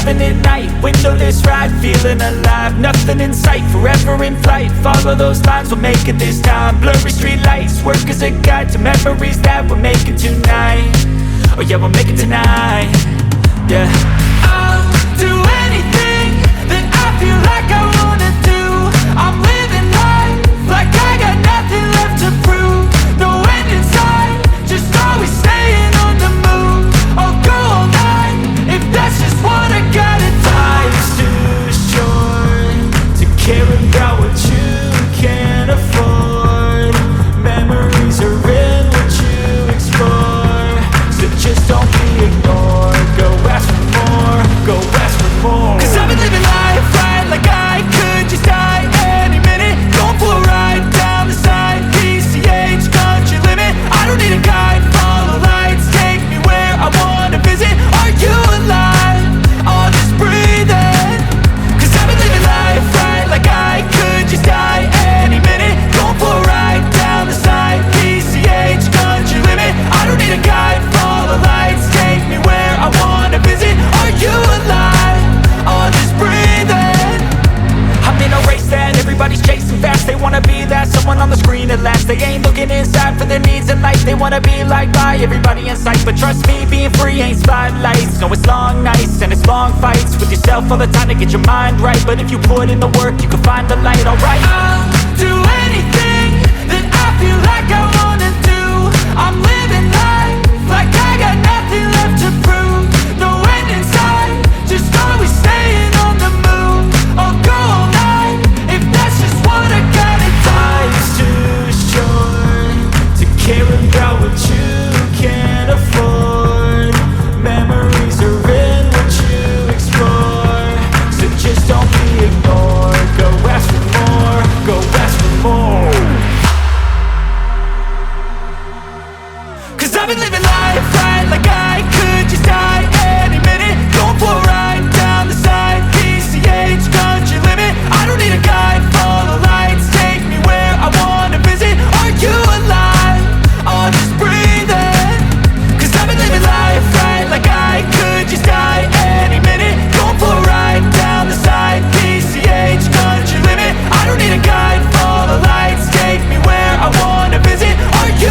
having it night, windowless ride, feeling alive. Nothing in sight, forever in flight. Follow those lines, we'll make it this time. Blurry street lights, work as a guide to memories that we're making tonight. Oh yeah, we'll make it tonight. Yeah, I'll do anything that I feel like I wanna do. I'm living life like I got nothing left to prove. No end in sight, just always staying on the move. I'll go all night if that's just what I gotta do. Life's too short to care about what you can't afford. Memories are in what you explore, so just don't be ignored. Go ask for more, go ask for more. Cause I've been living life right like I could just die any minute. Going for a ride down the side, PCH, country limit. I don't need a guide, follow lights, take me where I wanna visit. Are you alive? Or just breathing? Cause I've been living life right like I could just die any minute. Going for a ride down the side, PCH, country limit. I don't need a guide, follow lights, take me where I wanna visit. Are you alive? Or just breathing? I'm in a race that everybody's chasing fast. They wanna be that someone on the screen at last. They ain't looking inside for their needs in life. They wanna be liked by everybody in sight. But trust me, being free ain't spotlights. No, it's long nights and it's long fights with yourself all the time to get your mind right. But if you put in the work, you can find the light, alright. I'll do anything that I feel like I wanna do. I'm living life like I got nothing left to prove. No end in sight, just always staying on the move. I'll go all night if that's just what I gotta do. Life's too short to care about what you can't afford. Memories are in what you explore, so just don't be ignored. Go ask for more, go ask for more. Cause I've been living